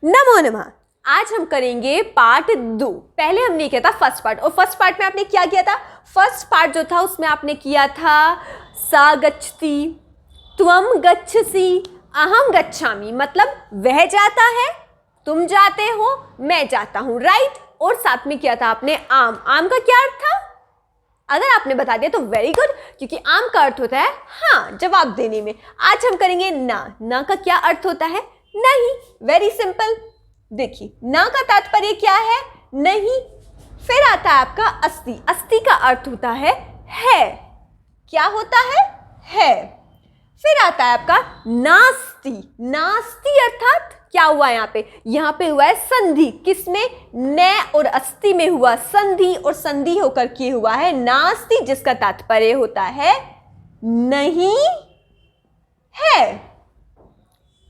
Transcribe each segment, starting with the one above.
नमो नमः। आज हम करेंगे पार्ट 2। पहले हमने किया था फर्स्ट पार्ट, और फर्स्ट पार्ट में आपने क्या किया था? फर्स्ट पार्ट जो था उसमें आपने किया था सा गच्छति, त्वम गच्छसि, अहम गच्छामि, मतलब वह जाता है, तुम जाते हो, मैं जाता हूँ, राइट। और साथ में किया था आपने आम। आम का क्या अर्थ था? अगर आपने बता दिया तो वेरी गुड, क्योंकि आम का अर्थ होता है हाँ जवाब देने में। आज हम करेंगे ना। ना का क्या अर्थ होता है? नहीं। Very simple. देखिए ना का तात्पर्य क्या है? नहीं। फिर आता है आपका अस्ति। अस्ति का अर्थ होता है। क्या होता है? फिर आता है आपका नास्ति। नास्ति अर्थात क्या हुआ यहाँ पे हुआ है संधि। किसमें? न और अस्ति में हुआ संधि, और संधि होकर के हुआ है नास्ति, जिसका तात्पर्य होता है नहीं है।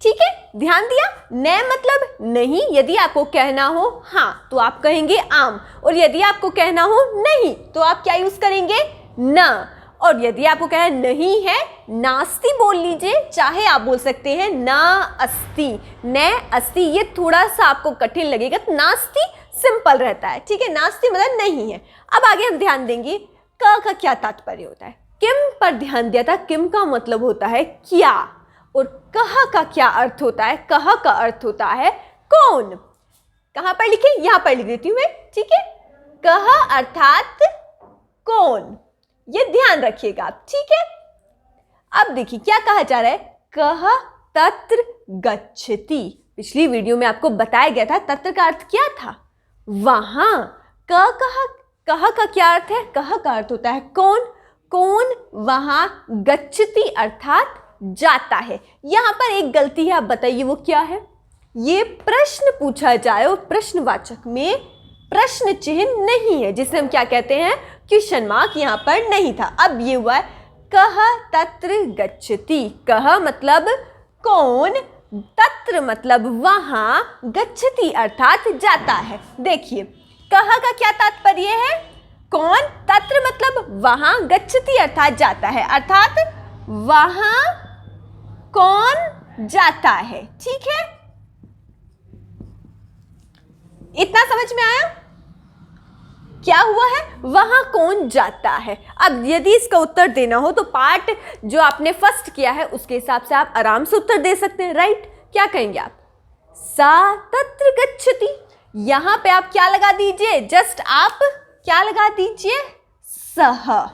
ठीक है, ध्यान दिया। न मतलब नहीं। यदि आपको कहना हो हाँ तो आप कहेंगे आम, और यदि आपको कहना हो नहीं तो आप क्या यूज करेंगे? न। और यदि आपको कहना नहीं है, नास्ति बोल लीजिए, चाहे आप बोल सकते हैं ना अस्ति। न अस्ति ये थोड़ा सा आपको कठिन लगेगा, तो नास्ति सिंपल रहता है। ठीक है, नास्ति मतलब नहीं है। अब आगे हम ध्यान देंगे क का क्या तात्पर्य होता है। किम पर ध्यान दिया था। किम का मतलब होता है क्या, और कह का क्या अर्थ होता है? कह का अर्थ होता है कौन। कहां पर लिखे? यहां पर लिख देती हूं मैं। ठीक है, कह अर्थात कौन, ये ध्यान रखिएगा आप। ठीक है, अब देखिए क्या कहा जा रहा है। कह तत्र गच्छति। पिछली वीडियो में आपको बताया गया था तत्र का अर्थ क्या था। वहां कह का क्या अर्थ है? कह का अर्थ होता है कौन। कौन वहां गच्छति अर्थात जाता है। यहां पर एक गलती है, आप बताइए वो क्या है? ये प्रश्न पूछा जाए और प्रश्नवाचक में प्रश्न चिन्ह नहीं है, जिसे हम क्या कहते हैं? क्वेश्चन मार्क यहां पर नहीं था। अब ये हुआ है कह तत्र गच्छति। कह मतलब कौन, तत्र मतलब वहां, गच्छति अर्थात जाता है। देखिए कह का क्या तात्पर्य है? कौन। तत्र मतलब वहां, गच्छति अर्थात जाता है, अर्थात वहां कौन जाता है। ठीक है, इतना समझ में आया? क्या हुआ है? वहां कौन जाता है। अब यदि इसका उत्तर देना हो तो पार्ट जो आपने फर्स्ट किया है उसके हिसाब से आप आराम से उत्तर दे सकते हैं, राइट। क्या कहेंगे आप? सा तत्र गच्छति। यहां पे आप क्या लगा दीजिए? जस्ट आप क्या लगा दीजिए? सह।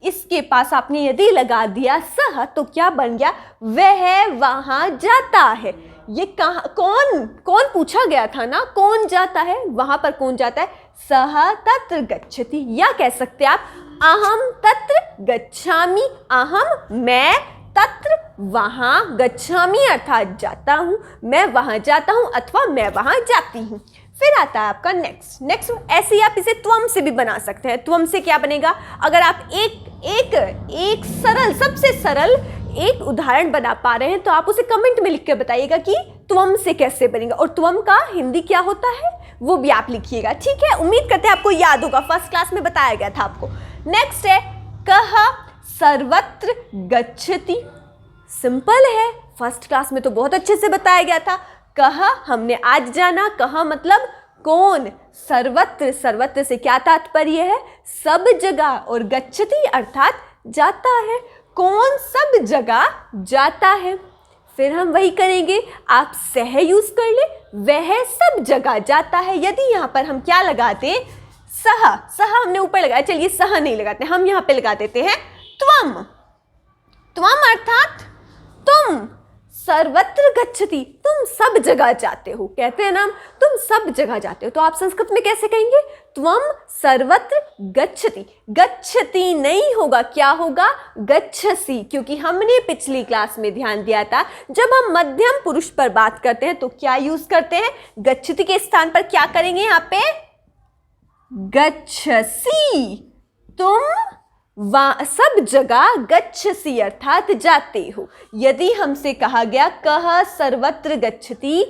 इसके पास आपने यदि लगा दिया सह तो क्या बन गया? वह वहां जाता है। ये कहां कौन पूछा गया था ना, कौन जाता है, वहां पर कौन जाता है? सह तत्र गच्छति। या कह सकते आप अहम तत्र गच्छामि। अहम मैं, तत्र वहां, गच्छामि अर्थात जाता हूं, मैं वहां जाता हूं अथवा मैं वहां जाती हूं। फिर आता है आपका नेक्स्ट। ऐसे ही आप इसे त्वम से भी बना सकते हैं। त्वम से क्या बनेगा? अगर आप एक सरल, सबसे सरल एक उदाहरण बना पा रहे हैं तो आप उसे कमेंट में लिख कर बताइएगा कि त्वम से कैसे बनेगा, और त्वम का हिंदी क्या होता है वो भी आप लिखिएगा। ठीक है, उम्मीद करते हैं आपको याद होगा, फर्स्ट क्लास में बताया गया था आपको। नेक्स्ट है कह सर्वत्र गच्छति। सिंपल है, फर्स्ट क्लास में तो बहुत अच्छे से बताया गया था। कह हमने आज जाना, कह मतलब कौन। सर्वत्र से क्या तात्पर्य है? सब जगह, और गच्छति अर्थात जाता है। कौन सब जगह जाता है। फिर हम वही करेंगे, आप सह यूज कर ले, वह सब जगह जाता है। यदि यहां पर हम क्या लगाते? सह हमने ऊपर लगाया, चलिए सह नहीं लगाते, हम यहां पे लगा देते हैं त्वम। त्वम अर्थात तुम। सर्वत्र गच्छति, तुम सब जगह जाते हो। कहते हैं ना तुम सब जगह जाते हो, तो आप संस्कृत में कैसे कहेंगे? त्वम सर्वत्र गच्छति। गच्छति नहीं होगा, क्या होगा? गच्छसि। क्योंकि हमने पिछली क्लास में ध्यान दिया था जब हम मध्यम पुरुष पर बात करते हैं तो क्या यूज करते हैं? गच्छति के स्थान पर क्या करेंगे? यहां पे गच्छसि। तुम सब जगह गच्छसि अर्थात जाते हो। यदि हमसे कहा गया कह सर्वत्र गच्छति,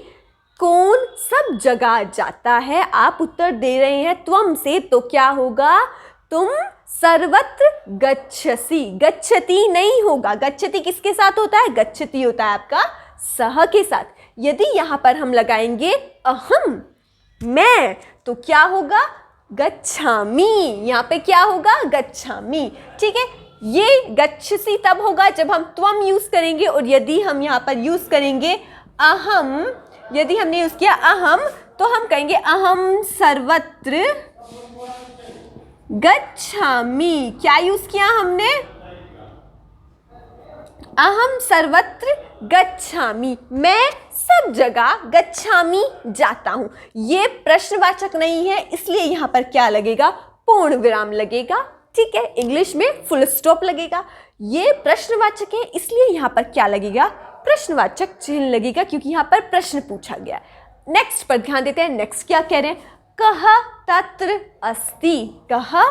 कौन सब जगह जाता है, आप उत्तर दे रहे हैं त्वम से, तो क्या होगा? तुम सर्वत्र गच्छसि। गच्छति नहीं होगा। गच्छति किसके साथ होता है? गच्छति होता है आपका सह के साथ। यदि यहाँ पर हम लगाएंगे अहम, मैं, तो क्या होगा? गच्छामि। यहाँ पे क्या होगा? गच्छामि। ठीक है, ये गच्छसि तब होगा जब हम त्वम यूज करेंगे, और यदि हम यहाँ पर यूज करेंगे अहम, यदि हमने यूज किया अहम, तो हम कहेंगे अहम सर्वत्र गच्छामि। क्या यूज किया हमने? अहम सर्वत्र गच्छामि, मैं सब जगह गच्छामि जाता हूं। ये प्रश्नवाचक नहीं है, इसलिए यहां पर क्या लगेगा? पूर्ण विराम लगेगा। ठीक है, इंग्लिश में फुल स्टॉप लगेगा। ये प्रश्नवाचक है, इसलिए यहां पर क्या लगेगा? प्रश्नवाचक चिन्ह लगेगा, क्योंकि यहां पर प्रश्न पूछा गया। नेक्स्ट पर ध्यान देते हैं। नेक्स्ट क्या कह रहे हैं? कह तत्र अस्ति। कह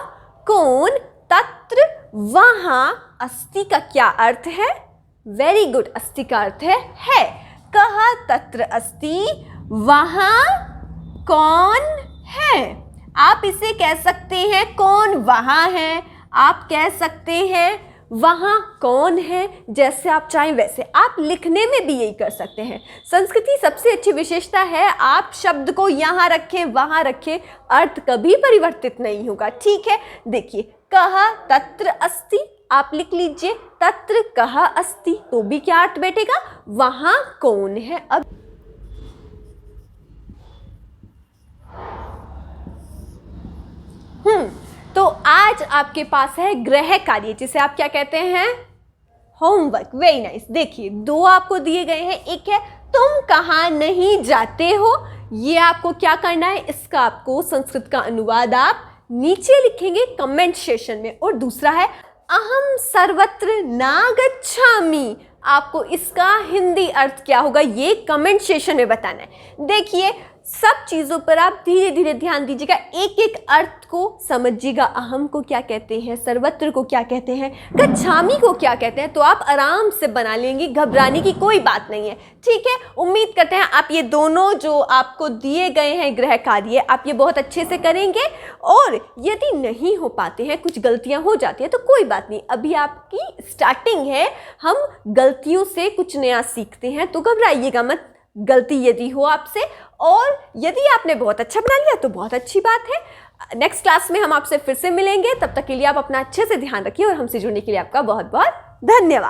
कौन, तत्र वहां, अस्ति का क्या अर्थ है? वेरी गुड, अस्ति का अर्थ है। कह तत्र अस्ति, वहां कौन है? आप इसे कह सकते हैं कौन वहां है, आप कह सकते हैं वहां कौन है, जैसे आप चाहें वैसे। आप लिखने में भी यही कर सकते हैं। संस्कृति सबसे अच्छी विशेषता है, आप शब्द को यहाँ रखें वहां रखें, अर्थ कभी परिवर्तित नहीं होगा। ठीक है, देखिए, कह तत्र अस्ति, आप लिख लीजिए तत्र कह अस्ति, तो भी क्या अर्थ बैठेगा? वहां कौन है। अब तो आज आपके पास है गृह कार्य, जिसे आप क्या कहते हैं? होमवर्क। Very nice. देखिए, दो आपको दिए गए हैं। एक है तुम कहाँ नहीं जाते हो, ये आपको क्या करना है? इसका आपको संस्कृत का अनुवाद आप नीचे लिखेंगे कमेंट सेशन में। और दूसरा है अहम सर्वत्र ना गच्छामि, आपको इसका हिंदी अर्थ क्या होगा ये कमेंट सेशन में बताना है। देखिए, सब चीज़ों पर आप धीरे धीरे ध्यान दीजिएगा, एक एक अर्थ को समझिएगा। अहम को क्या कहते हैं, सर्वत्र को क्या कहते हैं, गच्छामि को क्या कहते हैं, तो आप आराम से बना लेंगे, घबराने की कोई बात नहीं है। ठीक है, उम्मीद करते हैं आप ये दोनों जो आपको दिए गए हैं गृह कार्य, आप ये बहुत अच्छे से करेंगे। और यदि नहीं हो पाते हैं, कुछ गलतियां हो जाती हैं, तो कोई बात नहीं, अभी आपकी स्टार्टिंग है, हम गलतियों से कुछ नया सीखते हैं, तो घबराइएगा मत गलती यदि हो आपसे। और यदि आपने बहुत अच्छा बना लिया तो बहुत अच्छी बात है। नेक्स्ट क्लास में हम आपसे फिर से मिलेंगे, तब तक के लिए आप अपना अच्छे से ध्यान रखिए, और हमसे जुड़ने के लिए आपका बहुत बहुत धन्यवाद।